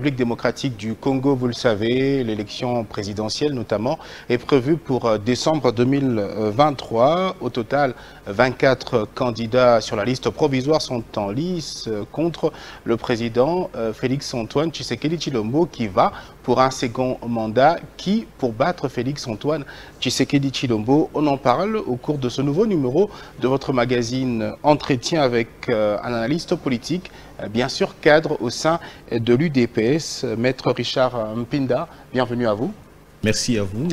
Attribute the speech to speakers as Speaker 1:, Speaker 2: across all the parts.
Speaker 1: République démocratique du Congo, vous le savez, l'élection présidentielle notamment est prévue pour décembre 2023. Au total, 24 candidats sur la liste provisoire sont en lice contre le président Félix-Antoine Tshisekedi Tshilombo qui va pour un second mandat. Qui pour battre Félix-Antoine Tshisekedi Tshilombo? On en parle au cours de ce nouveau numéro de votre magazine Entretien avec un analyste politique, bien sûr cadre au sein de l'UDPS, Maître Richard Mpinda. Bienvenue à vous.
Speaker 2: Merci à vous,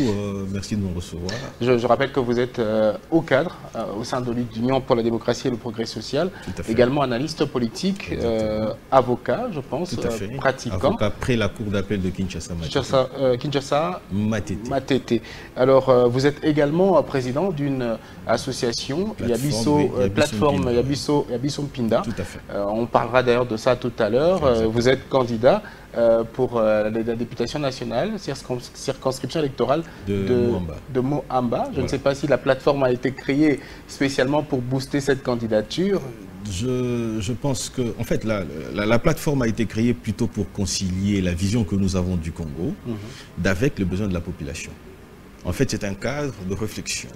Speaker 2: merci de nous recevoir.
Speaker 1: Je rappelle que vous êtes haut cadre au sein de l'Union pour la démocratie et le progrès social, également analyste politique, avocat, je pense, pratiquant.
Speaker 2: Avocat près la cour d'appel de Kinshasa,
Speaker 1: Kinshasa
Speaker 2: Matete.
Speaker 1: Matete. Alors, vous êtes également président d'une association, Yabiso Plateforme Yabiso Mpinda.
Speaker 2: Tout à fait.
Speaker 1: On parlera d'ailleurs de ça tout à l'heure. Vous êtes candidat pour la députation nationale, circonscription électorale de Moamba. Je ne sais pas si la plateforme a été créée spécialement pour booster cette candidature.
Speaker 2: Je pense que, en fait, la plateforme a été créée plutôt pour concilier la vision que nous avons du Congo avec les besoins de la population. En fait, c'est un cadre de réflexion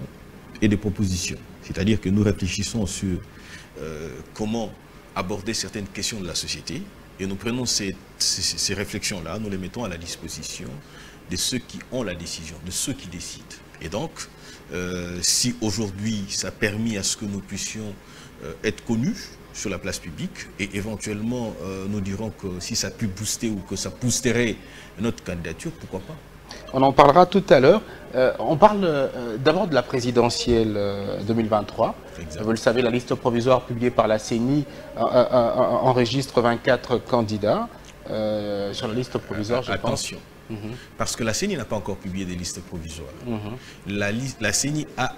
Speaker 2: et de propositions. C'est-à-dire que nous réfléchissons sur comment aborder certaines questions de la société. Et nous prenons ces réflexions-là, nous les mettons à la disposition de ceux qui ont la décision, de ceux qui décident. Et donc, si aujourd'hui ça a permis à ce que nous puissions être connus sur la place publique, et éventuellement nous dirons que si ça a pu booster ou que ça boosterait notre candidature, pourquoi pas?
Speaker 1: On en parlera tout à l'heure. On parle d'abord de la présidentielle 2023. Exactement. Vous le savez, la liste provisoire publiée par la CENI enregistre 24 candidats sur la liste provisoire, je pense.
Speaker 2: Attention, parce que la CENI n'a pas encore publié des listes provisoires. La CENI a,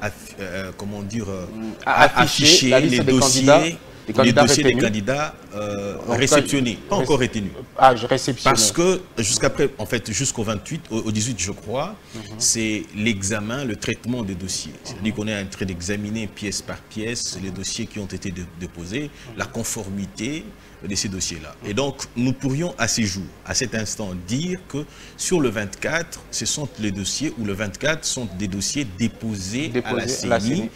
Speaker 2: affiché
Speaker 1: la liste
Speaker 2: les
Speaker 1: des
Speaker 2: dossiers...
Speaker 1: candidats. Les
Speaker 2: dossiers des candidats réceptionnés, pas encore retenus.
Speaker 1: Ah, je réceptionne.
Speaker 2: Parce que jusqu'après, en fait, jusqu'au 28, au 18, je crois, c'est l'examen, le traitement des dossiers. C'est-à-dire qu'on est en train d'examiner pièce par pièce les dossiers qui ont été déposés, la conformité de ces dossiers-là. Et donc, nous pourrions à ces jours, à cet instant, dire que sur le 24, ce sont les dossiers, ou le 24 sont des dossiers déposés à la CENI,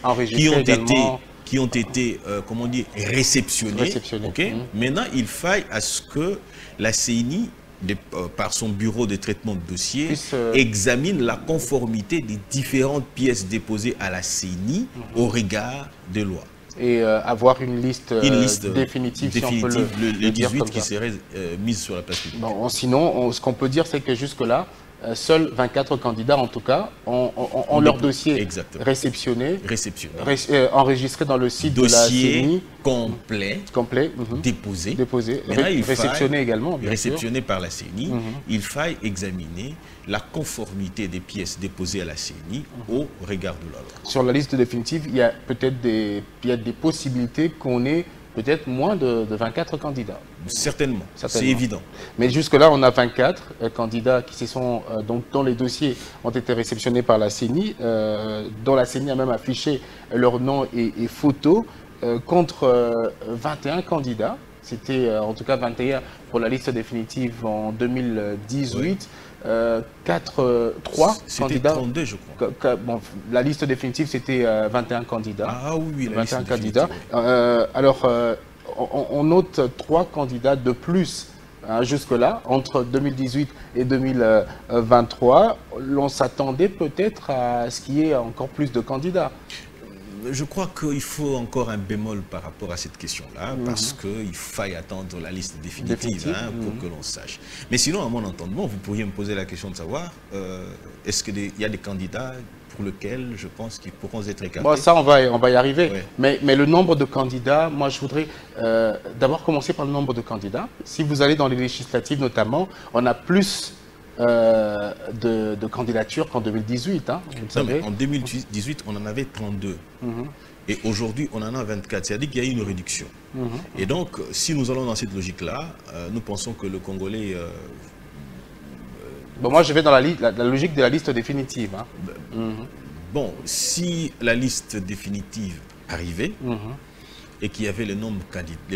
Speaker 2: qui ont été comment dire, réceptionnés. Okay? Maintenant, il faille à ce que la CENI, par son bureau de traitement de dossiers, examine la conformité des différentes pièces déposées à la CENI au regard des lois.
Speaker 1: Et avoir une liste définitive, si on peut
Speaker 2: le 18 qui serait mise sur la place publique.
Speaker 1: Bon, sinon, ce qu'on peut dire, c'est que jusque-là, seuls 24 candidats, en tout cas, ont leur dossier réceptionné, enregistré dans le site de la CENI.
Speaker 2: Complet, déposé.
Speaker 1: Réceptionné également.
Speaker 2: Réceptionné par la CENI. Il faille examiner la conformité des pièces déposées à la CENI au regard de la loi.
Speaker 1: Sur la liste définitive, il y a peut-être des possibilités qu'on ait peut-être moins de 24 candidats.
Speaker 2: Certainement. C'est évident.
Speaker 1: Mais jusque-là, on a 24 candidats qui dont les dossiers ont été réceptionnés par la CENI, dont la CENI a même affiché leur nom et photo, contre 21 candidats. C'était en tout cas 21 pour la liste définitive en 2018. 3 candidats.
Speaker 2: 32, je crois.
Speaker 1: Bon, la liste définitive, c'était 21 candidats.
Speaker 2: Ah oui,
Speaker 1: 21 candidats. Alors, on note 3 candidats de plus jusque-là, entre 2018 et 2023. On s'attendait peut-être à ce qu'il y ait encore plus de candidats.
Speaker 2: Je crois qu'il faut encore un bémol par rapport à cette question-là, parce qu'il faille attendre la liste définitive pour que l'on sache. Mais sinon, à mon entendement, vous pourriez me poser la question de savoir, est-ce qu'il y a des candidats pour lesquels je pense qu'ils pourront être écartés?
Speaker 1: Bon, ça, on va y arriver. Ouais. Mais le nombre de candidats, moi, je voudrais d'abord commencer par le nombre de candidats. Si vous allez dans les législatives, notamment, on a plus de candidatures qu'en 2018. Hein, vous savez.
Speaker 2: En 2018, on en avait 32. Et aujourd'hui, on en a 24. C'est-à-dire qu'il y a eu une réduction. Et donc, si nous allons dans cette logique-là, nous pensons que le Congolais...
Speaker 1: bon, moi, je vais dans la logique de la liste définitive. Hein.
Speaker 2: Bon, si la liste définitive arrivait, et qu'il y avait le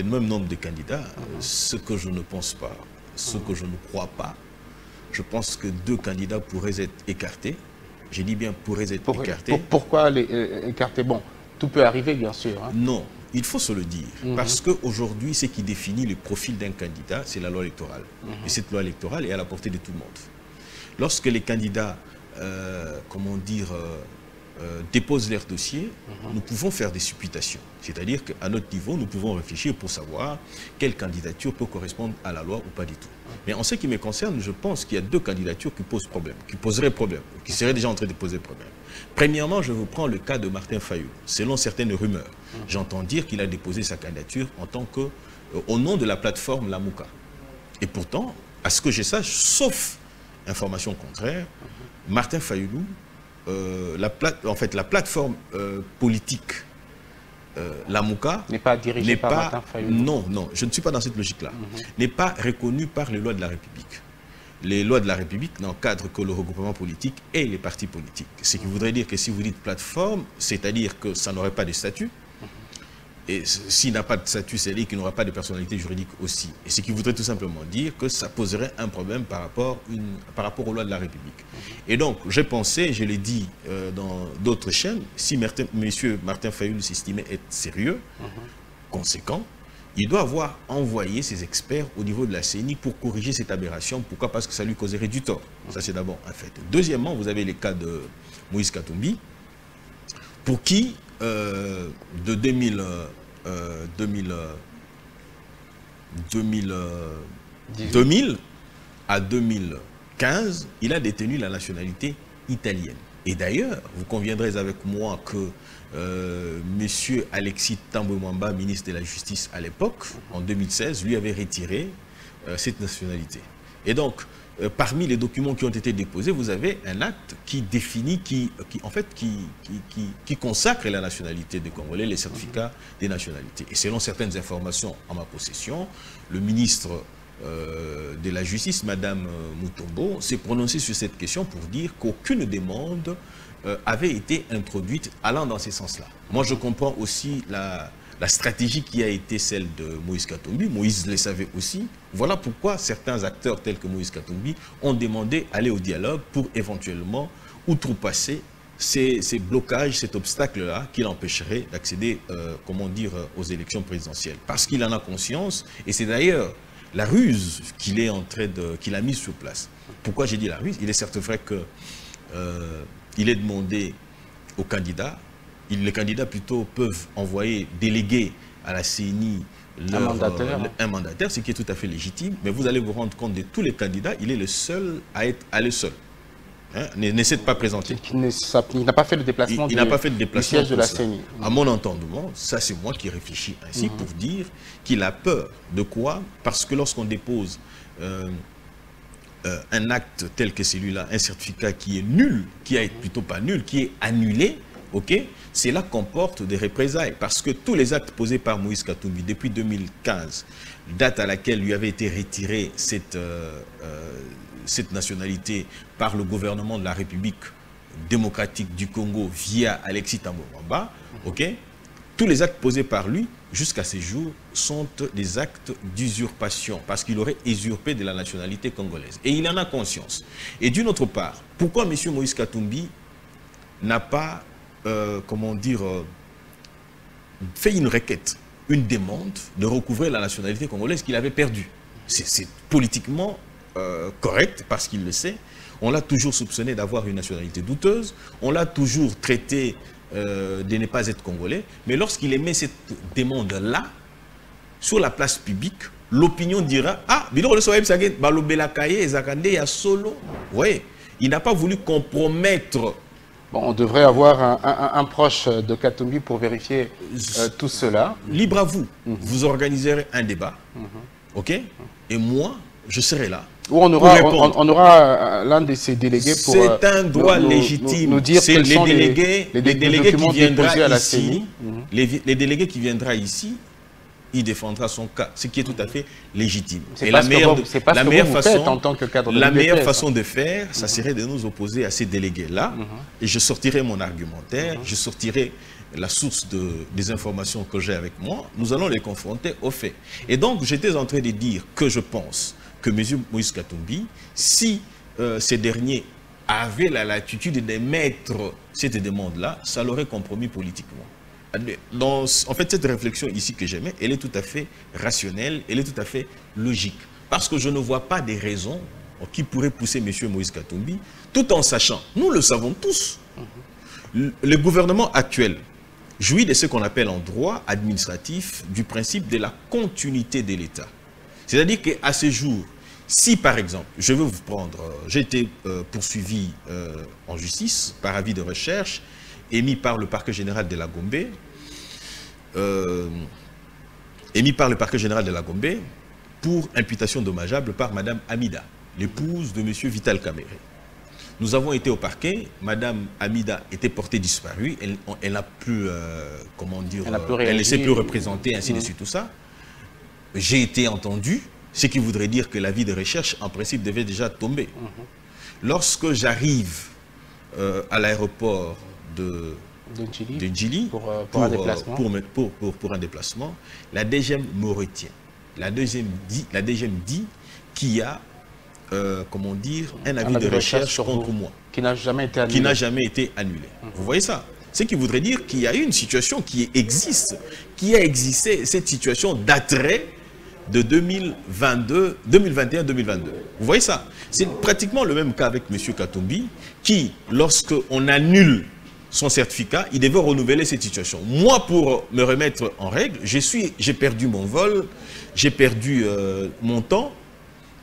Speaker 2: même nombre de candidats, ce que je ne pense pas, ce que je ne crois pas. Je pense que 2 candidats pourraient être écartés. J'ai dit bien pourraient être écartés.
Speaker 1: Pourquoi les écarter? Bon, tout peut arriver, bien sûr. Hein.
Speaker 2: Non, il faut se le dire. Parce qu'aujourd'hui, ce qui définit le profil d'un candidat, c'est la loi électorale. Et cette loi électorale est à la portée de tout le monde. Lorsque les candidats, comment dire, déposent leur dossier, nous pouvons faire des supputations. C'est-à-dire qu'à notre niveau, nous pouvons réfléchir pour savoir quelle candidature peut correspondre à la loi ou pas du tout. Mais en ce qui me concerne, je pense qu'il y a 2 candidatures qui posent problème, qui poseraient problème, qui seraient déjà en train de poser problème. Premièrement, je vous prends le cas de Martin Fayulu. Selon certaines rumeurs, j'entends dire qu'il a déposé sa candidature en tant que, au nom de la plateforme Lamouka. Et pourtant, à ce que je sache, sauf information contraire, Martin Fayulu, la plateforme politique Lamouka
Speaker 1: n'est pas dirigée par Martin Fayulu.
Speaker 2: Non, non, je ne suis pas dans cette logique-là. N'est pas reconnue par les lois de la République. Les lois de la République n'encadrent que le regroupement politique et les partis politiques. Ce qui voudrait dire que si vous dites plateforme, c'est-à-dire que ça n'aurait pas de statut. Et s'il n'a pas de statut, c'est-à-dire qu'il n'aura pas de personnalité juridique aussi. Et ce qui voudrait tout simplement dire que ça poserait un problème par rapport aux lois de la République. Et donc, j'ai pensé, je l'ai dit dans d'autres chaînes, si M. Martin Fayulu s'estimait être sérieux, conséquent, il doit avoir envoyé ses experts au niveau de la CENI pour corriger cette aberration. Pourquoi? Parce que ça lui causerait du tort. Ça, c'est d'abord un fait. Deuxièmement, vous avez les cas de Moïse Katumbi, pour qui, de 2000 à 2015, il a détenu la nationalité italienne. Et d'ailleurs, vous conviendrez avec moi que M. Alexis Thambwe Mwamba, ministre de la Justice à l'époque, en 2016, lui avait retiré cette nationalité. Et donc, parmi les documents qui ont été déposés, vous avez un acte qui définit, qui consacre la nationalité des Congolais, les certificats des nationalités. Et selon certaines informations en ma possession, le ministre de la Justice, Mme Mutombo, s'est prononcé sur cette question pour dire qu'aucune demande avait été introduite allant dans ce sens-là. Moi, je comprends aussi la stratégie qui a été celle de Moïse Katumbi. Moïse le savait aussi. Voilà pourquoi certains acteurs tels que Moïse Katumbi ont demandé d'aller au dialogue pour éventuellement outrepasser ces blocages, cet obstacle-là qui l'empêcherait d'accéder, comment dire, aux élections présidentielles. Parce qu'il en a conscience, et c'est d'ailleurs la ruse qu'il a mise sur place. Pourquoi j'ai dit la ruse? Il est certes vrai que il est demandé aux candidats, les candidats plutôt peuvent envoyer, déléguer à la CENI un mandataire, ce qui est tout à fait légitime, mais vous allez vous rendre compte de tous les candidats, il est le seul à être allé seul. Hein, n'essaie de pas présenter.
Speaker 1: Il n'a pas fait le déplacement,
Speaker 2: il n'a pas fait de déplacement
Speaker 1: du siège de la CENI.
Speaker 2: À mon entendement, ça c'est moi qui réfléchis ainsi pour dire qu'il a peur de quoi? Parce que lorsqu'on dépose un acte tel que celui-là, un certificat qui est nul, qui est plutôt pas nul, qui est annulé, ok, cela comporte des représailles. Parce que tous les actes posés par Moïse Katumbi depuis 2015, date à laquelle lui avait été retirée cette nationalité par le gouvernement de la République démocratique du Congo via Alexis Thambwe Mwamba, ok, tous les actes posés par lui jusqu'à ce jour sont des actes d'usurpation parce qu'il aurait usurpé de la nationalité congolaise. Et il en a conscience. Et d'une autre part, pourquoi M. Moïse Katumbi n'a pas, comment dire, fait une requête, une demande de recouvrer la nationalité congolaise qu'il avait perdue? C'est politiquement correct parce qu'il le sait. On l'a toujours soupçonné d'avoir une nationalité douteuse. On l'a toujours traité de ne pas être congolais. Mais lorsqu'il émet cette demande-là, sur la place publique, l'opinion dira « Ah, ouais, il n'a pas voulu compromettre. »
Speaker 1: Bon, on devrait avoir un proche de Katumbi pour vérifier tout cela.
Speaker 2: Libre à vous. Vous organiserez un débat, ok? Et moi, je serai là.
Speaker 1: Où on aura l'un de ces délégués pour
Speaker 2: c'est un droit légitime.
Speaker 1: Nous dire quels sont les
Speaker 2: délégués qui viendra
Speaker 1: à la
Speaker 2: ici,
Speaker 1: CENI.
Speaker 2: les délégués qui viendra ici, il défendra son cas, ce qui est tout à fait légitime.
Speaker 1: Et la meilleure
Speaker 2: façon de faire, ça serait de nous opposer à ces délégués-là. Et je sortirai mon argumentaire, je sortirai la source des informations que j'ai avec moi. Nous allons les confronter aux faits. Et donc, j'étais en train de dire que je pense que M. Moïse Katumbi, si ces derniers avaient la latitude d'émettre cette demande-là, ça l'aurait compromis politiquement. En fait, cette réflexion ici que j'aimais, elle est tout à fait rationnelle, elle est tout à fait logique. Parce que je ne vois pas des raisons qui pourraient pousser M. Moïse Katumbi, tout en sachant, nous le savons tous, le gouvernement actuel jouit de ce qu'on appelle en droit administratif du principe de la continuité de l'État. C'est-à-dire qu'à ce jour, si par exemple, je veux vous prendre, j'ai été poursuivi en justice par avis de recherche émis par le parquet général de la Gombe, pour imputation dommageable par Madame Amida, l'épouse de M. Vital Kamerhe. Nous avons été au parquet, Madame Amida était portée disparue, elle n'a plus, comment dire, elle ne s'est plus représentée, ainsi de suite, tout ça. J'ai été entendu, ce qui voudrait dire que l'avis de recherche, en principe, devait déjà tomber. Lorsque j'arrive à l'aéroport de Ndjili pour un déplacement, la DGM me retient. La DGM dit qu'il y a, comment dire, un avis de recherche contre moi.
Speaker 1: Qui n'a jamais été annulé.
Speaker 2: Qui n'a jamais été annulé. Vous voyez ça? Ce qui voudrait dire qu'il y a une situation qui existe, cette situation daterait de 2021-2022. Vous voyez ça? C'est pratiquement le même cas avec M. Katumbi, qui, lorsqu'on annule son certificat, il devait renouveler cette situation. Moi, pour me remettre en règle, j'ai perdu mon vol, j'ai perdu mon temps,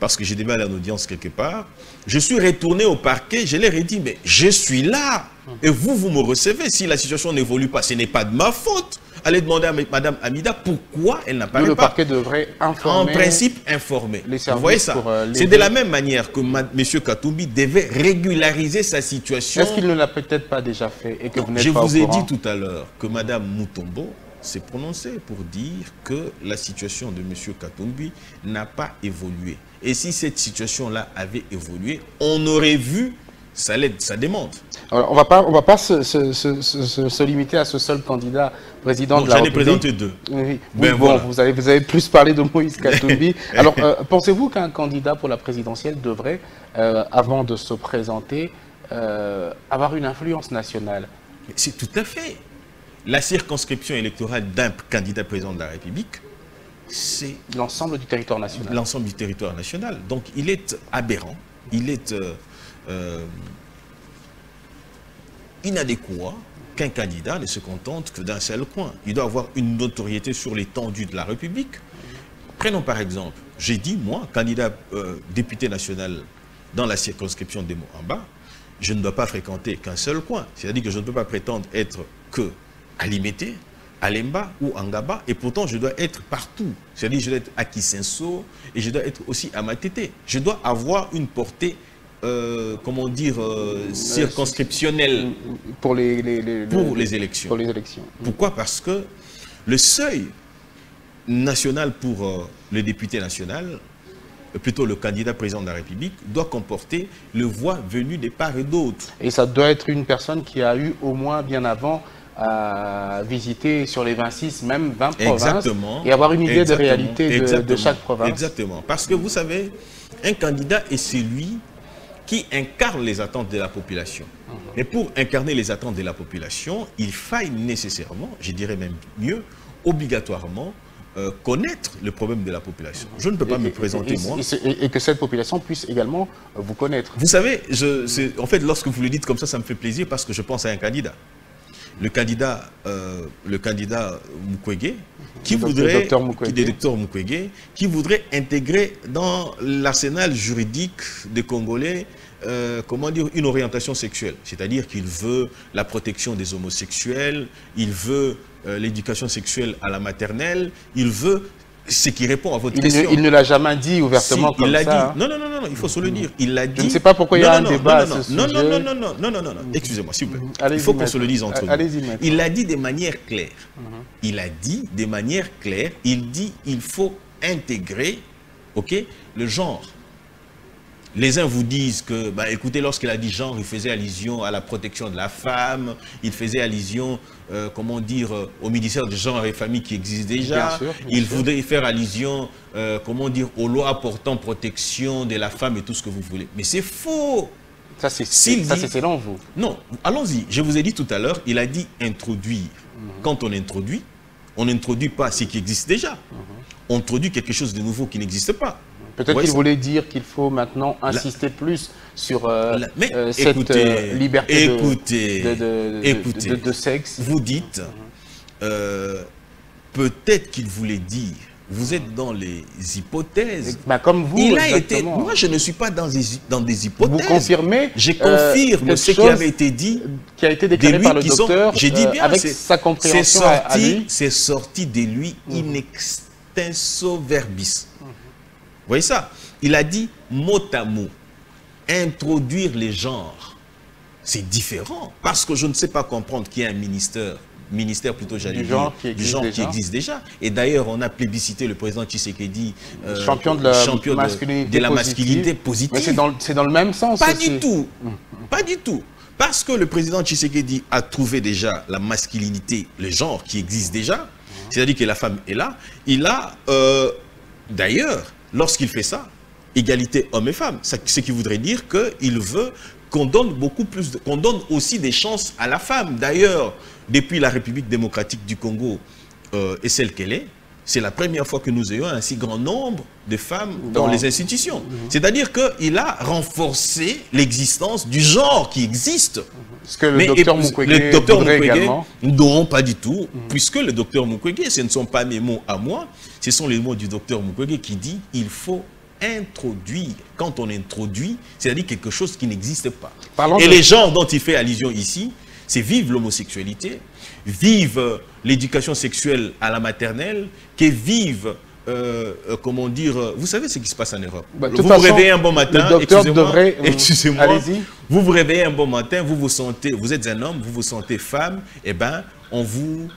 Speaker 2: parce que j'ai devais aller en audience quelque part. Je suis retourné au parquet, je leur ai dit, mais je suis là, et vous me recevez. Si la situation n'évolue pas, ce n'est pas de ma faute. Allez demander à Mme Amida pourquoi elle n'a pas...
Speaker 1: Le parquet devrait informer...
Speaker 2: En principe, informer.
Speaker 1: Les
Speaker 2: vous voyez ça? C'est de la même manière que M. Katumbi devait régulariser sa situation.
Speaker 1: Est-ce qu'il ne l'a peut-être pas déjà fait et que vous n'êtes pas au courant?
Speaker 2: Je vous ai dit tout à l'heure que Mme Mutombo s'est prononcée pour dire que la situation de M. Katumbi n'a pas évolué. Et si cette situation-là avait évolué, on aurait vu sa demande.
Speaker 1: Alors, on va pas se limiter à ce seul candidat président de la République.
Speaker 2: J'en ai présenté deux.
Speaker 1: Oui, bon, voilà. vous avez plus parlé de Moïse Katumbi. Alors, pensez-vous qu'un candidat pour la présidentielle devrait, avant de se présenter, avoir une influence nationale?
Speaker 2: C'est tout à fait. La circonscription électorale d'un candidat président de la République, c'est...
Speaker 1: l'ensemble du territoire national.
Speaker 2: L'ensemble du territoire national. Donc, il est aberrant, il est... inadéquat qu'un candidat ne se contente que d'un seul coin. Il doit avoir une notoriété sur l'étendue de la République. Prenons par exemple, j'ai dit, moi, candidat député national dans la circonscription des Moamba, je ne dois pas fréquenter qu'un seul coin. C'est-à-dire que je ne peux pas prétendre être que à Limete, à Lemba ou à Ngaba, et pourtant je dois être partout. C'est-à-dire que je dois être à Kisenso et je dois être aussi à Matete. Je dois avoir une portée comment dire, circonscriptionnel
Speaker 1: pour les
Speaker 2: élections.
Speaker 1: Pour les élections.
Speaker 2: Pourquoi? Parce que le seuil national pour le député national, plutôt le candidat président de la République, doit comporter le voix venu de part et d'autre.
Speaker 1: Et ça doit être une personne qui a eu au moins bien avant à visiter sur les 26, même 20 provinces.
Speaker 2: Exactement.
Speaker 1: Et avoir une idée de réalité de chaque province.
Speaker 2: Exactement. Parce que vous savez, un candidat est celui qui incarne les attentes de la population. Mais pour incarner les attentes de la population, il faille nécessairement, je dirais même mieux, obligatoirement, connaître le problème de la population. Je ne peux pas me présenter moi.
Speaker 1: Et que cette population puisse également vous connaître.
Speaker 2: Vous savez, en fait, lorsque vous le dites comme ça me fait plaisir parce que je pense à un candidat. Le candidat Mukwege, qui voudrait intégrer dans l'arsenal juridique des Congolais, comment dire, une orientation sexuelle. C'est-à-dire qu'il veut la protection des homosexuels, il veut l'éducation sexuelle à la maternelle, il veut ce qui répond à votre question.
Speaker 1: Il ne l'a jamais dit ouvertement comme ça.
Speaker 2: Dit. Non, il faut se le dire. Il l'a dit.
Speaker 1: Je ne sais pas pourquoi il y a un débat à ce sujet.
Speaker 2: Non. Excusez-moi, s'il vous plaît. Il faut qu'on se le dise entre nous. Il l'a dit de manière claire. Il a dit de manière claire. Il dit il faut intégrer, le genre. Les uns vous disent que, bah, écoutez, lorsqu'il a dit genre, il faisait allusion à la protection de la femme, il faisait allusion, comment dire, au ministère de genre et famille qui existe déjà.
Speaker 1: Bien sûr.
Speaker 2: Il voudrait faire allusion, comment dire, aux lois portant protection de la femme et tout ce que vous voulez. Mais c'est faux.
Speaker 1: Ça, c'est selon vous.
Speaker 2: Non, allons-y. Je vous ai dit tout à l'heure, il a dit introduire. Quand on n'introduit pas ce qui existe déjà. On introduit quelque chose de nouveau qui n'existe pas.
Speaker 1: Peut-être qu'il voulait dire qu'il faut maintenant insister plus sur cette liberté de sexe.
Speaker 2: Vous dites, peut-être qu'il voulait dire, vous êtes dans les hypothèses.
Speaker 1: Bah, comme vous,
Speaker 2: il a été, moi, je ne suis pas dans des hypothèses.
Speaker 1: Vous confirmez.
Speaker 2: Je confirme ce qui avait été dit.
Speaker 1: Qui a été déclaré par le docteur.
Speaker 2: J'ai dit bien,
Speaker 1: avec sa compréhension à lui.
Speaker 2: C'est sorti de lui in extenso verbis. Vous voyez ça? Il a dit mot à mot, introduire les genres. C'est différent, parce que je ne sais pas comprendre qu'il y a un ministère plutôt, j'allais dire, du genre qui existe déjà. Et d'ailleurs, on a plébiscité le président Tshisekedi,
Speaker 1: champion de la masculinité positive. Mais c'est dans le même sens.
Speaker 2: Pas du tout. Pas du tout. Parce que le président Tshisekedi a trouvé déjà la masculinité, le genre qui existe déjà, c'est-à-dire que la femme est là. Il a, d'ailleurs, lorsqu'il fait ça, égalité hommes et femmes, ce qui voudrait dire qu'il veut qu'on donne beaucoup plus, qu'on donne aussi des chances à la femme. D'ailleurs, depuis la République démocratique du Congo est celle qu'elle est, c'est la première fois que nous ayons un si grand nombre de femmes dans les institutions. C'est-à-dire qu'il a renforcé l'existence du genre qui existe.
Speaker 1: Ce que le docteur Mukwege également.
Speaker 2: Non, pas du tout. Puisque le docteur Mukwege, ce ne sont pas mes mots à moi, ce sont les mots du docteur Mukwege qui dit il faut introduire. Quand on introduit, c'est-à-dire quelque chose qui n'existe pas. Les genres dont il fait allusion ici, c'est vive l'homosexualité, vive l'éducation sexuelle à la maternelle, qui vive, comment dire, vous savez ce qui se passe en Europe. Vous vous réveillez un bon matin, excusez-moi, vous vous réveillez un bon matin, vous vous sentez, vous êtes un homme, vous vous sentez femme, et ben on vous,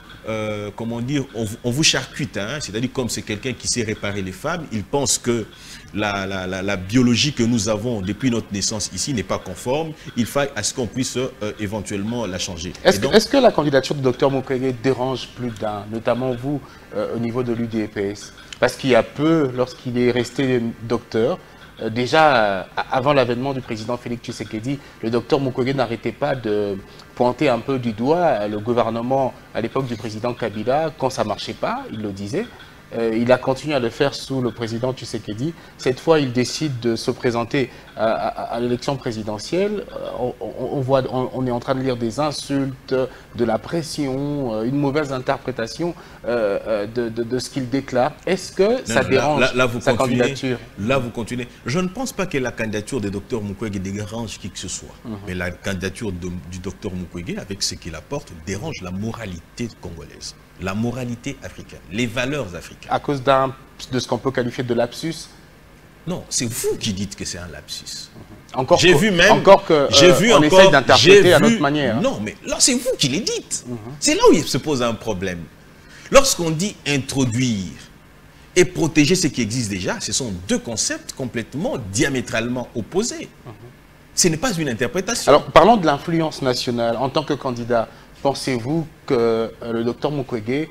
Speaker 2: comment dire, on vous charcute, hein, c'est-à-dire comme c'est quelqu'un qui sait réparer les femmes, il pense que la biologie que nous avons depuis notre naissance ici n'est pas conforme, il faut à ce qu'on puisse éventuellement la changer.
Speaker 1: Est-ce que la candidature du docteur Mukwege dérange plus d'un, notamment vous, au niveau de l'UDPS? Parce qu'il y a peu, lorsqu'il est resté docteur, déjà avant l'avènement du président Félix Tshisekedi, le docteur Mukwege n'arrêtait pas de pointer un peu du doigt le gouvernement à l'époque du président Kabila. Quand ça ne marchait pas, il le disait. Il a continué à le faire sous le président Tshisekedi. Cette fois, il décide de se présenter à l'élection présidentielle. On est en train de lire des insultes, de la pression, une mauvaise interprétation de ce qu'il déclare. Est-ce que ça dérange sa candidature?
Speaker 2: Là, vous continuez. Je ne pense pas que la candidature du docteur Mukwege dérange qui que ce soit. Mais la candidature du docteur Mukwege, avec ce qu'il apporte, dérange la moralité congolaise. La moralité africaine, les valeurs africaines.
Speaker 1: À cause de ce qu'on peut qualifier de lapsus?
Speaker 2: Non, c'est vous qui dites que c'est un lapsus.
Speaker 1: Encore qu'on essaye d'interpréter à notre manière.
Speaker 2: Non, mais là, c'est vous qui les dites. C'est là où il se pose un problème. Lorsqu'on dit introduire et protéger ce qui existe déjà, ce sont deux concepts complètement diamétralement opposés. Ce n'est pas une interprétation.
Speaker 1: Alors, parlons de l'influence nationale. En tant que candidat, pensez-vous que le docteur Mukwege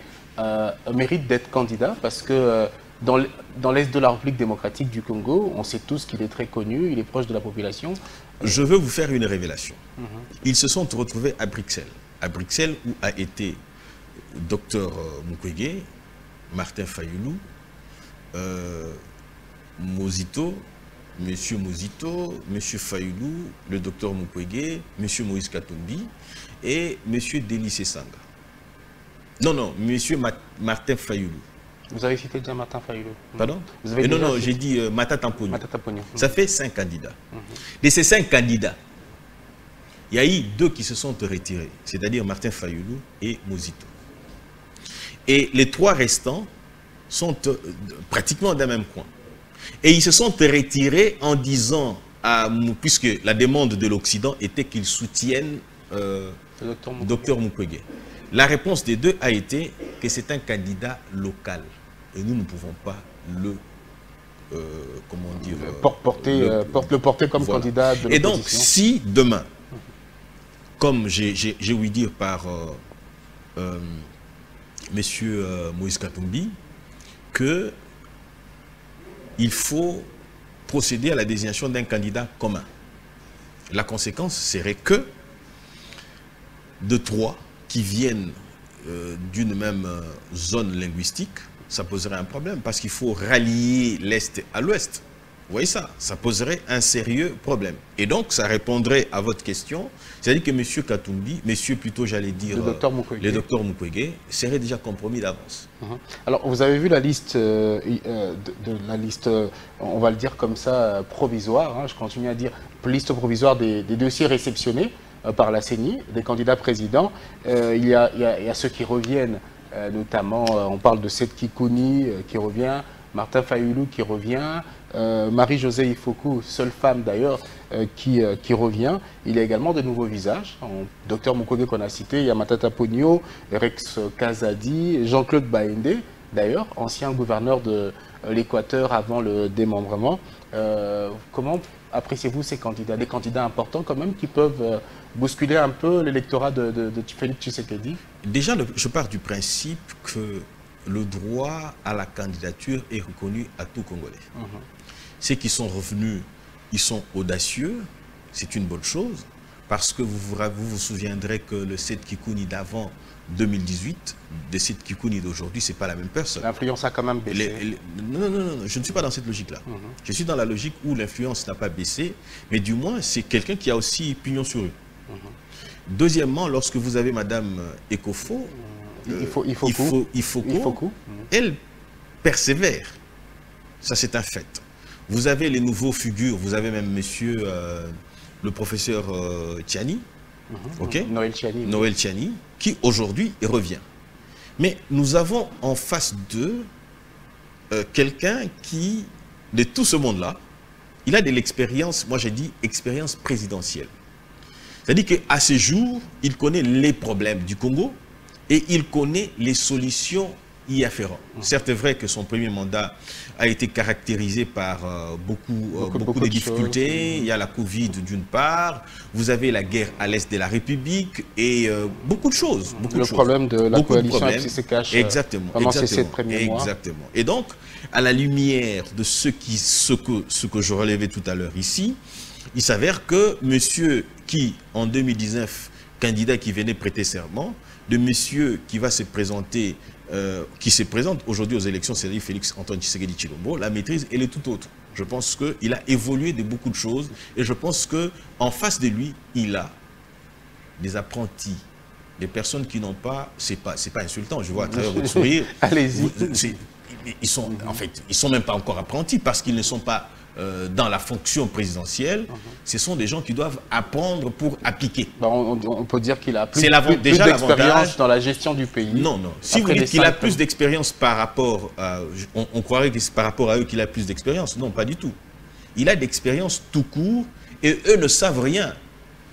Speaker 1: mérite d'être candidat? Parce que dans l'Est de la République démocratique du Congo, on sait tous qu'il est très connu, il est proche de la population.
Speaker 2: Je veux vous faire une révélation. Ils se sont retrouvés à Bruxelles où a été docteur Mukwege, Martin Fayulu, Mozito, Monsieur Mozito, Monsieur Fayulu, le docteur Mukwege, Monsieur Moïse Katumbi et Monsieur Délice Sanga. Non, Monsieur Martin Fayulu.
Speaker 1: Vous avez cité déjà Martin Fayulu.
Speaker 2: Pardon? Non, j'ai dit Matata Mpogno. Ça fait 5 candidats. De ces 5 candidats, il y a eu 2 qui se sont retirés, c'est-à-dire Martin Fayulu et Mozito. Et les 3 restants sont pratiquement dans le même coin. Et ils se sont retirés en disant, puisque la demande de l'Occident était qu'ils soutiennent le docteur Mukwege. La réponse des 2 a été que c'est un candidat local. Et nous ne pouvons pas le comment dire,
Speaker 1: le porter comme
Speaker 2: voilà.
Speaker 1: candidat de l'opposition.
Speaker 2: Et donc, si demain, comme j'ai ouï dire par Monsieur Moïse Katumbi, que il faut procéder à la désignation d'un candidat commun. La conséquence serait que de trois qui viennent d'une même zone linguistique, ça poserait un problème parce qu'il faut rallier l'Est à l'Ouest. Vous voyez ça? Ça poserait un sérieux problème. Et donc, ça répondrait à votre question. C'est-à-dire que M. Katumbi, plutôt j'allais dire le docteur Mukwege, serait déjà compromis d'avance.
Speaker 1: Alors, vous avez vu la liste, on va le dire comme ça, provisoire, hein, je continue à dire, liste provisoire des dossiers réceptionnés par la CENI, des candidats présidents. Il y a ceux qui reviennent, notamment, on parle de Seth Kikouni qui revient, Martin Fayoulou qui revient, Marie-Josée Ifoku, seule femme d'ailleurs, qui revient. Il y a également de nouveaux visages. Docteur Mukwege qu'on a cité, il y a Matata Pogno, Rex Kazadi, Jean-Claude Baende, d'ailleurs, ancien gouverneur de l'Équateur avant le démembrement. Comment appréciez-vous ces candidats? Des candidats importants quand même qui peuvent bousculer un peu l'électorat de Félix Tshisekedi?
Speaker 2: Déjà, je pars du principe que le droit à la candidature est reconnu à tout Congolais. Ceux qui sont revenus, ils sont audacieux, c'est une bonne chose, parce que vous souviendrez que le Seth Kikouni d'avant 2018, de Seth Kikouni d'aujourd'hui, ce n'est pas la même personne.
Speaker 1: L'influence a quand même baissé.
Speaker 2: Non, je ne suis pas dans cette logique-là. Je suis dans la logique où l'influence n'a pas baissé, mais du moins, c'est quelqu'un qui a aussi pignon sur rue. Deuxièmement, lorsque vous avez Madame Ekofo, elle persévère. Ça, c'est un fait. Vous avez les nouveaux figures, vous avez même monsieur le professeur Tchani, Noël Tchani, qui aujourd'hui revient. Mais nous avons en face d'eux quelqu'un qui, de tout ce monde-là, il a de l'expérience, moi j'ai dit expérience présidentielle. C'est-à-dire qu'à ce jour, il connaît les problèmes du Congo, et il connaît les solutions y afférentes. Certes, c'est vrai que son premier mandat a été caractérisé par beaucoup de difficultés. Il y a la Covid d'une part, vous avez la guerre à l'est de la République et beaucoup de choses.
Speaker 1: Problème de la coalition FCC cache pendant ces 7 premiers mois.
Speaker 2: Exactement. Et donc, à la lumière de ce que je relevais tout à l'heure ici, il s'avère que monsieur qui, en 2019, candidat qui venait prêter serment, de monsieur qui va se présenter, qui se présente aujourd'hui aux élections, c'est-à-dire Félix Antoine Tshisekedi Tshilombo, la maîtrise, elle est tout autre. Je pense qu'il a évolué de beaucoup de choses et je pense qu'en face de lui, il a des apprentis, des personnes qui n'ont pas, c'est pas insultant, je vois à travers votre sourire.
Speaker 1: Allez-y.
Speaker 2: Ils sont, en fait, ils sont même pas encore apprentis parce qu'ils ne sont pas dans la fonction présidentielle. Ce sont des gens qui doivent apprendre pour appliquer.
Speaker 1: On peut dire qu'il a plus
Speaker 2: d'expérience
Speaker 1: dans la gestion du pays.
Speaker 2: Non. Si vous dites qu'il a plus d'expérience par rapport à... On croirait que c'est par rapport à eux qu'il a plus d'expérience. Non, pas du tout. Il a d'expérience tout court et eux ne savent rien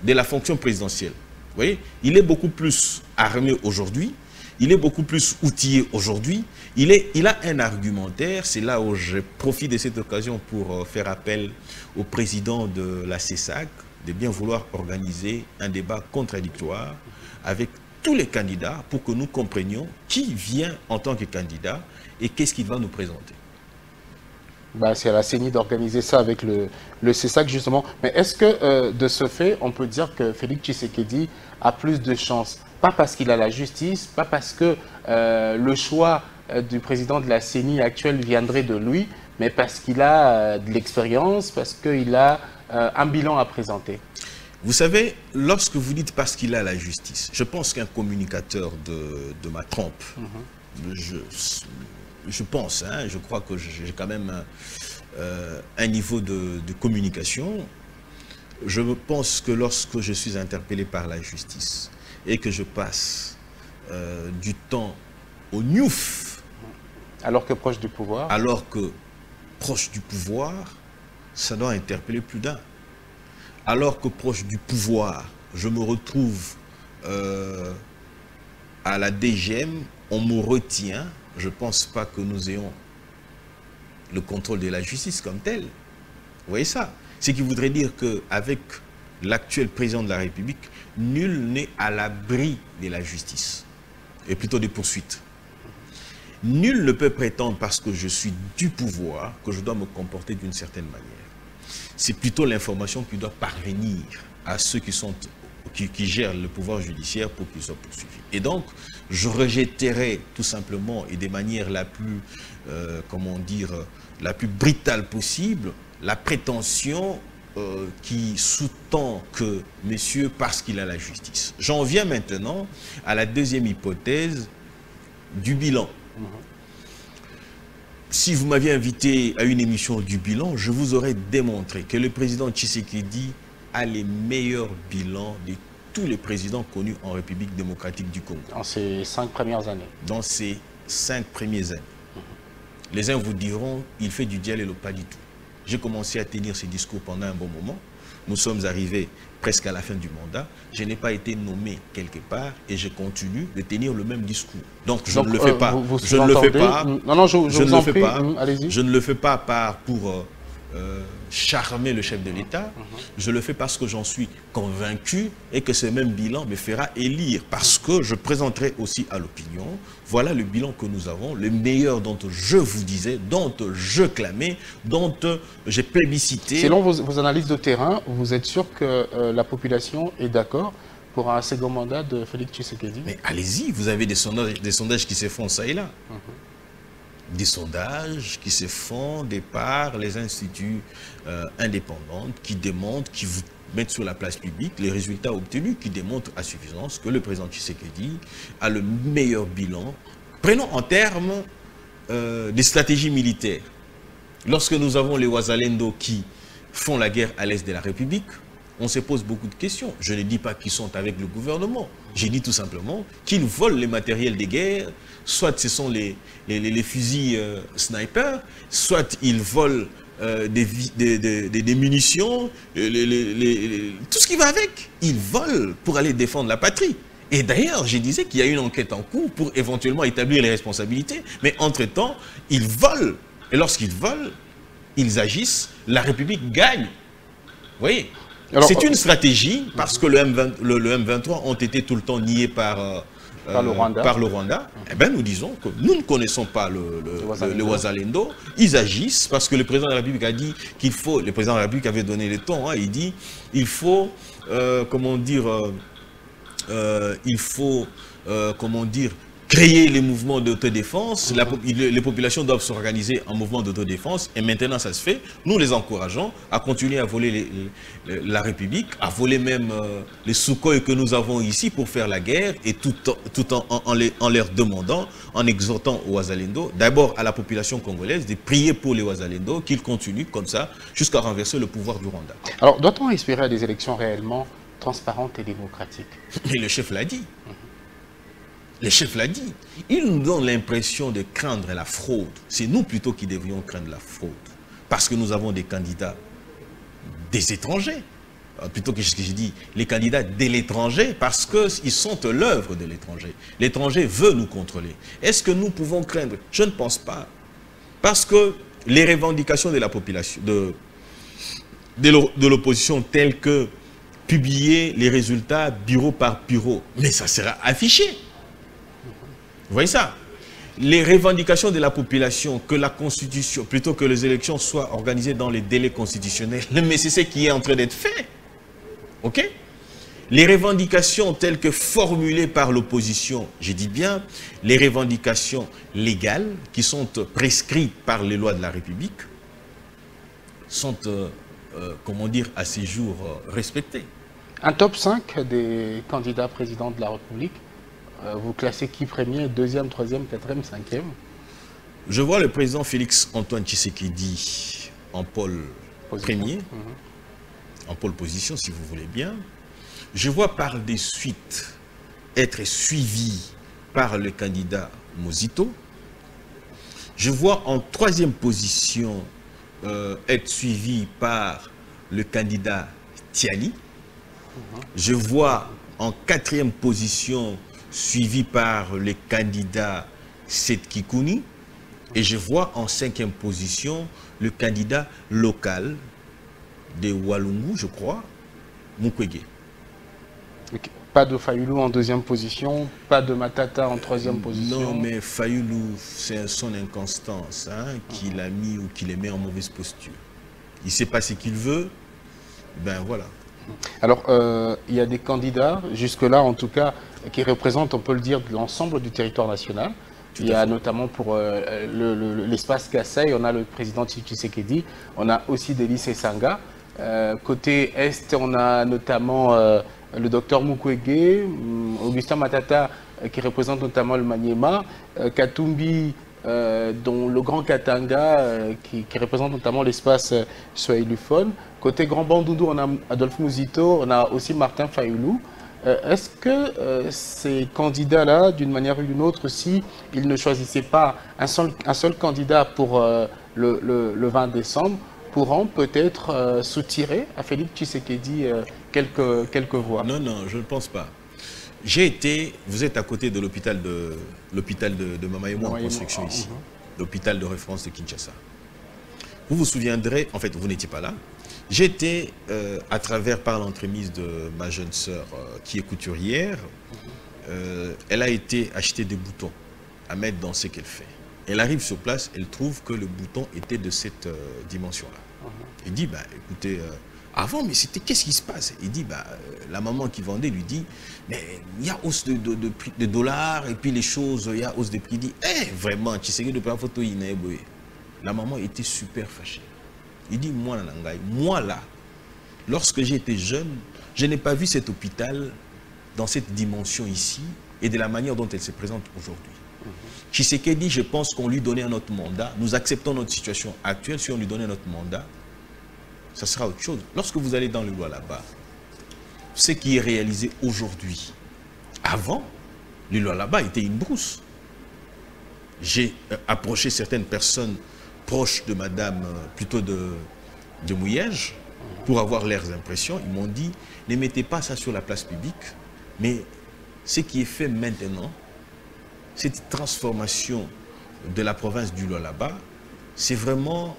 Speaker 2: de la fonction présidentielle. Vous voyez, il est beaucoup plus armé aujourd'hui. Il est beaucoup plus outillé aujourd'hui. Il a un argumentaire. C'est là où je profite de cette occasion pour faire appel au président de la CESAC de bien vouloir organiser un débat contradictoire avec tous les candidats pour que nous comprenions qui vient en tant que candidat et qu'est-ce qu'il va nous présenter.
Speaker 1: C'est à la CENI d'organiser ça avec le CESAC justement. Mais est-ce que de ce fait, on peut dire que Félix Tshisekedi a plus de chances? Pas parce qu'il a la justice, pas parce que le choix du président de la CENI actuelle viendrait de lui, mais parce qu'il a de l'expérience, parce qu'il a un bilan à présenter.
Speaker 2: Vous savez, lorsque vous dites parce qu'il a la justice, je pense qu'un communicateur de ma trempe, je pense, hein, je crois que j'ai quand même un niveau de communication. Je pense que lorsque je suis interpellé par la justice et que je passe du temps au gnouf,
Speaker 1: alors que proche du pouvoir,
Speaker 2: ça doit interpeller plus d'un. Alors que proche du pouvoir, je me retrouve à la DGM, on me retient. Je ne pense pas que nous ayons le contrôle de la justice comme tel. Vous voyez ça? Ce qui voudrait dire qu'avec l'actuel président de la République, nul n'est à l'abri de la justice, et plutôt des poursuites. Nul ne peut prétendre, parce que je suis du pouvoir, que je dois me comporter d'une certaine manière. C'est plutôt l'information qui doit parvenir à ceux qui gèrent le pouvoir judiciaire pour qu'ils soient poursuivis. Et donc, je rejetterai tout simplement, et de manière la plus, la plus brutale possible, la prétention qui sous-tend que monsieur, parce qu'il a la justice. J'en viens maintenant à la deuxième hypothèse du bilan. Si vous m'aviez invité à une émission du bilan, je vous aurais démontré que le président Tshisekedi a les meilleurs bilans de tous les présidents connus en République démocratique du Congo.
Speaker 1: Dans ces 5 premières années.
Speaker 2: Dans ces 5 premières années. Les uns vous diront, il fait du dialogue pas du tout. J'ai commencé à tenir ces discours pendant un bon moment. Nous sommes arrivés presque à la fin du mandat. Je n'ai pas été nommé quelque part et je continue de tenir le même discours. Donc je ne le fais pas. Je ne le fais pas.
Speaker 1: Non, non, je vous en prie. Allez-y.
Speaker 2: Je ne le fais pas pour charmer le chef de l'État. Je le fais parce que j'en suis convaincu et que ce même bilan me fera élire. Parce que je présenterai aussi à l'opinion, voilà le bilan que nous avons, le meilleur dont je vous disais, dont je clamais, dont j'ai plébiscité.
Speaker 1: Selon vos analyses de terrain, vous êtes sûr que la population est d'accord pour un second mandat de Félix Tshisekedi?
Speaker 2: Mais allez-y, vous avez des sondages qui se font ça et là. Des sondages qui se font par les instituts indépendants qui démontrent, qui vous mettent sur la place publique les résultats obtenus, qui démontrent à suffisance que le président Tshisekedi a le meilleur bilan. Prenons en termes des stratégies militaires. Lorsque nous avons les Wazalendo qui font la guerre à l'est de la République, on se pose beaucoup de questions. Je ne dis pas qu'ils sont avec le gouvernement. J'ai dit tout simplement qu'ils volent les matériels de guerre. Soit ce sont les fusils snipers, soit ils volent des munitions, tout ce qui va avec. Ils volent pour aller défendre la patrie. Et d'ailleurs, je disais qu'il y a une enquête en cours pour éventuellement établir les responsabilités. Mais entre-temps, ils volent. Et lorsqu'ils volent, ils agissent. La République gagne. Vous voyez? C'est une stratégie parce que le M23 ont été tout le temps niés par le Rwanda. Eh bien, nous disons que nous ne connaissons pas le Wazalendo. Ils agissent parce que le président de la République a dit qu'il faut, le président de la République avait donné le ton, hein, il dit il faut, créer les mouvements d'autodéfense. Les populations doivent s'organiser en mouvement d'autodéfense. Et maintenant, ça se fait. Nous les encourageons à continuer à voler la République, à voler même les Sukhoi que nous avons ici pour faire la guerre, et tout en leur demandant, en exhortant aux Wazalendo, d'abord à la population congolaise, de prier pour les Wazalendo, qu'ils continuent comme ça jusqu'à renverser le pouvoir du Rwanda.
Speaker 1: Alors, doit-on espérer à des élections réellement transparentes et démocratiques?
Speaker 2: Mais le chef l'a dit. Le chef l'a dit. Il nous donne l'impression de craindre la fraude. C'est nous plutôt qui devrions craindre la fraude. Parce que nous avons des candidats des étrangers. Plutôt que ce que j'ai dit, les candidats de l'étranger, parce qu'ils sont l'œuvre de l'étranger. L'étranger veut nous contrôler. Est-ce que nous pouvons craindre? Je ne pense pas. Parce que les revendications de la population, de l'opposition, telles que publier les résultats bureau par bureau, mais ça sera affiché. Vous voyez ça? Les revendications de la population, que la Constitution, plutôt que les élections soient organisées dans les délais constitutionnels, mais c'est ce qui est en train d'être fait. OK? Les revendications telles que formulées par l'opposition, je dis bien, les revendications légales qui sont prescrites par les lois de la République, sont, comment dire, à ces jours respectées.
Speaker 1: Un top 5 des candidats présidents de la République. Vous classez qui premier, deuxième, troisième, quatrième, cinquième?
Speaker 2: Je vois le président Félix Antoine Tshisekedi en pôle premier, en pôle position, si vous voulez bien. Je vois par des suites être suivi par le candidat Mozito. Je vois en troisième position être suivi par le candidat Tiali. Je vois en quatrième position suivi par le candidat Seth Kikouni. Et je vois en 5e position le candidat local de Walungu, je crois, Mukwege.
Speaker 1: Pas de Fayulu en 2e position, pas de Matata en 3e position.
Speaker 2: Non, mais Fayulu, c'est son inconstance qui l'a mis ou qui les met en mauvaise posture. Il ne sait pas ce qu'il veut, ben voilà.
Speaker 1: Alors, il y a des candidats, jusque-là en tout cas, qui représentent, on peut le dire, l'ensemble du territoire national. Il y a notamment pour l'espace Kassai, on a le président Tshisekedi, on a aussi Delis Sanga. Côté Est, on a notamment le docteur Mukwege, Augustin Matata, qui représente notamment le Maniema, Katumbi, dont le Grand Katanga, qui représente notamment l'espace Swahiliphone. Côté Grand Bandundu, on a Adolphe Muzito, on a aussi Martin Fayulu. Est-ce que ces candidats-là, d'une manière ou d'une autre, si ils ne choisissaient pas un seul candidat pour le 20 décembre, pourront peut-être soutirer à Félix Tshisekedi quelques voix?
Speaker 2: Non, non, je ne pense pas. Vous êtes à côté de l'hôpital de Mamaïmo en construction ici, l'hôpital de référence de Kinshasa. Vous vous souviendrez, en fait, vous n'étiez pas là. J'étais, par l'entremise de ma jeune sœur qui est couturière, elle a été acheter des boutons à mettre dans ce qu'elle fait. Elle arrive sur place, elle trouve que le bouton était de cette dimension-là. Elle dit, bah, écoutez, avant, mais qu'est-ce qui se passe? Il dit, bah, la maman qui vendait lui dit, mais il y a hausse de prix de dollars, et puis les choses, il y a hausse de prix. Il dit, vraiment, tu sais que depuis la photo, il n'est pas. La maman était super fâchée. Il dit, moi, là, lorsque j'étais jeune, je n'ai pas vu cet hôpital dans cette dimension ici et de la manière dont elle se présente aujourd'hui. Tshisekedi, je pense qu'on lui donnait un autre mandat. Nous acceptons notre situation actuelle. Si on lui donnait notre mandat, ça sera autre chose. Lorsque vous allez dans le loi là-bas, ce qui est réalisé aujourd'hui, avant, le loi là-bas était une brousse. J'ai approché certaines personnes proches de madame, plutôt de Mouyège, pour avoir leurs impressions. Ils m'ont dit, ne mettez pas ça sur la place publique, mais ce qui est fait maintenant, cette transformation de la province du Lualaba, c'est vraiment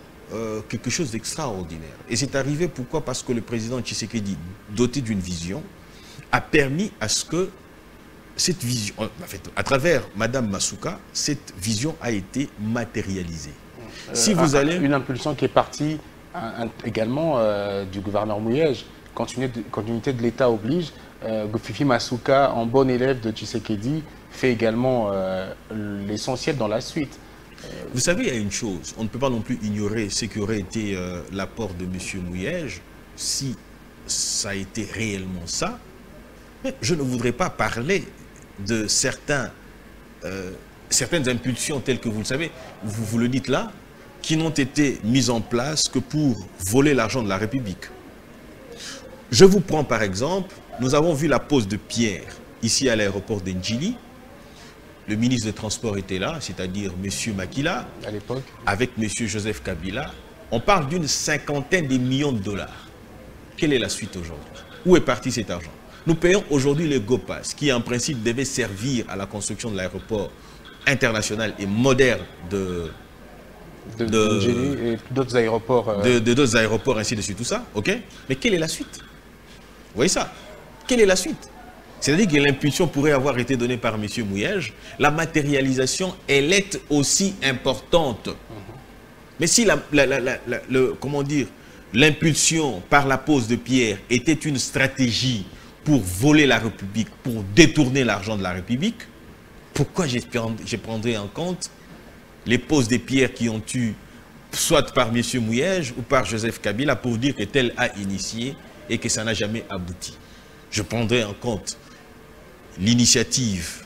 Speaker 2: quelque chose d'extraordinaire. Et c'est arrivé pourquoi? Parce que le président Tshisekedi, doté d'une vision, a permis à ce que cette vision, en fait, à travers Madame Masuka, cette vision a été matérialisée. Si vous allez...
Speaker 1: Une impulsion qui est partie également du gouverneur Mouyège. Continuité de l'État oblige. Fifi Masuka, en bon élève de Tshisekedi, fait également l'essentiel dans la suite.
Speaker 2: Vous savez, il y a une chose, on ne peut pas non plus ignorer ce qui aurait été l'apport de M. Mouyège, si ça a été réellement ça. Mais je ne voudrais pas parler de certaines impulsions telles que vous le savez, vous le dites là, qui n'ont été mises en place que pour voler l'argent de la République. Je vous prends par exemple, nous avons vu la pose de pierre ici à l'aéroport d'Ndjili. Le ministre des Transports était là, c'est-à-dire M. Makila,
Speaker 1: à l'époque,
Speaker 2: avec M. Joseph Kabila. On parle d'une 50aine de millions de dollars. Quelle est la suite aujourd'hui? Où est parti cet argent? Nous payons aujourd'hui le GOPAS, qui en principe devait servir à la construction de l'aéroport international et moderne de
Speaker 1: d'autres aéroports.
Speaker 2: D'autres aéroports, ainsi de suite, tout ça. Ok. Mais quelle est la suite? Vous voyez ça? Quelle est la suite? C'est-à-dire que l'impulsion pourrait avoir été donnée par M. Mouyège. La matérialisation, elle est aussi importante. Mais si comment dire, l'impulsion par la pose de pierre était une stratégie pour voler la République, pour détourner l'argent de la République, pourquoi je prendrais en compte les poses de pierres qui ont eu, soit par M. Mouyège ou par Joseph Kabila, pour dire que tel a initié et que ça n'a jamais abouti? Je prendrais en compte l'initiative,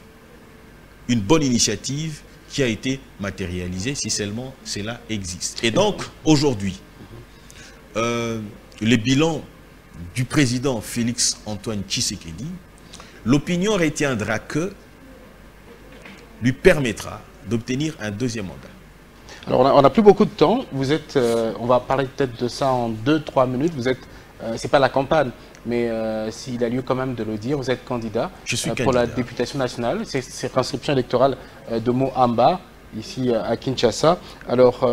Speaker 2: une bonne initiative qui a été matérialisée, si seulement cela existe. Et donc, aujourd'hui, le bilan du président Félix Antoine Tshisekedi, l'opinion retiendra que lui permettra d'obtenir un deuxième mandat.
Speaker 1: Alors, on n'a plus beaucoup de temps. Vous êtes, on va parler peut-être de ça en 2-3 minutes. Vous êtes, c'est pas la campagne, mais s'il a lieu quand même de le dire, vous êtes candidat,
Speaker 2: Je suis
Speaker 1: pour
Speaker 2: candidat
Speaker 1: la députation nationale. C'est circonscription électorale de Moamba. ici à Kinshasa. Alors,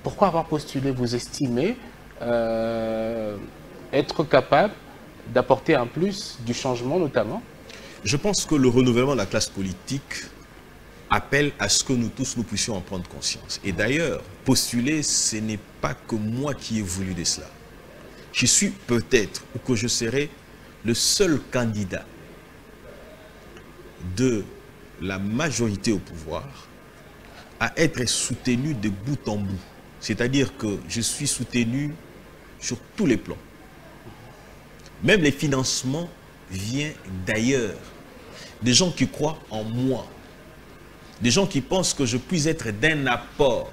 Speaker 1: pourquoi avoir postulé? Vous estimez être capable d'apporter un plus du changement notamment?
Speaker 2: Je pense que le renouvellement de la classe politique appelle à ce que nous tous, nous puissions en prendre conscience. Et d'ailleurs, postuler, ce n'est pas que moi qui ai voulu de cela. Je suis peut-être, ou que je serai, le seul candidat de la majorité au pouvoir à être soutenu de bout en bout. C'est-à-dire que je suis soutenu sur tous les plans. Même les financements viennent d'ailleurs. Des gens qui croient en moi. Des gens qui pensent que je puisse être d'un apport.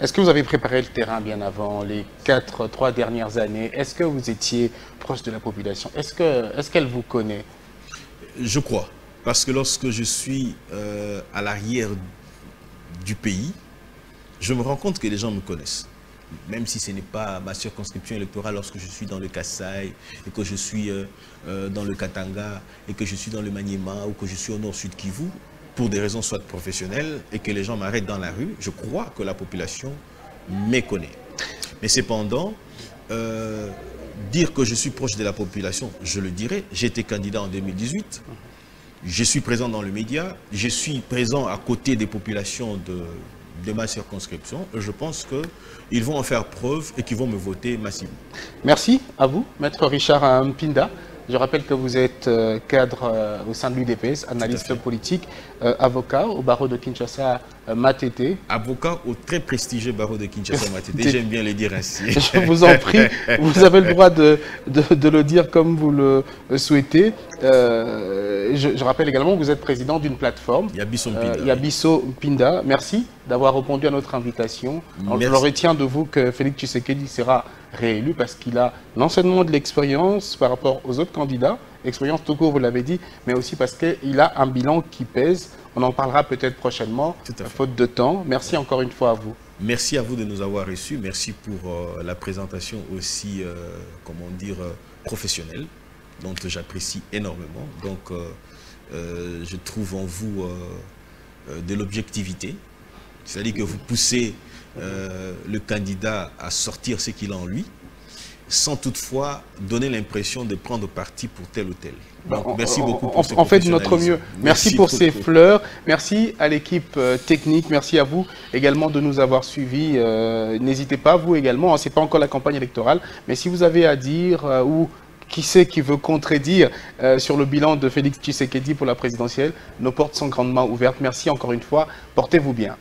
Speaker 1: Est-ce que vous avez préparé le terrain bien avant les 3 dernières années? Est-ce que vous étiez proche de la population? Est-ce qu'elle vous connaît?
Speaker 2: Je crois. Parce que lorsque je suis à l'arrière du pays, je me rends compte que les gens me connaissent. Même si ce n'est pas ma circonscription électorale, lorsque je suis dans le Kasaï, et que je suis dans le Katanga, et que je suis dans le Maniema, ou que je suis au nord-sud Kivu, pour des raisons soit professionnelles, et que les gens m'arrêtent dans la rue, je crois que la population me connaît. Mais cependant, dire que je suis proche de la population, je le dirais. J'ai été candidat en 2018, je suis présent dans le média, je suis présent à côté des populations de ma circonscription. Je pense qu'ils vont en faire preuve et qu'ils vont me voter massivement.
Speaker 1: Merci à vous, Maître Richard Mpinda. Je rappelle que vous êtes cadre au sein de l'UDPS, analyste politique, avocat au barreau de Kinshasa Matete.
Speaker 2: Avocat au très prestigieux barreau de Kinshasa Matete, j'aime bien le dire ainsi.
Speaker 1: Je vous en prie, vous avez le droit de le dire comme vous le souhaitez. Je rappelle également que vous êtes président d'une plateforme, Yabiso Mpinda. Merci d'avoir répondu à notre invitation. Je le retiens de vous que Félix Tshisekedi sera réélu parce qu'il a non seulement de l'expérience par rapport aux autres candidats, expérience tout court, vous l'avez dit, mais aussi parce qu'il a un bilan qui pèse. On en parlera peut-être prochainement, faute de temps. Merci encore une fois à vous.
Speaker 2: Merci à vous de nous avoir reçus. Merci pour la présentation aussi, comment dire, professionnelle, dont j'apprécie énormément. Donc, je trouve en vous de l'objectivité. C'est-à-dire que vous poussez le candidat à sortir ce qu'il a en lui, sans toutefois donner l'impression de prendre parti pour tel ou tel. Donc, merci beaucoup pour ce
Speaker 1: on fait de notre mieux. Merci pour ces fleurs. Merci à l'équipe technique. Merci à vous également de nous avoir suivis. N'hésitez pas, vous également. Ce n'est pas encore la campagne électorale, mais si vous avez à dire ou qui c'est qui veut contredire sur le bilan de Félix Tshisekedi pour la présidentielle, nos portes sont grandement ouvertes. Merci encore une fois. Portez-vous bien.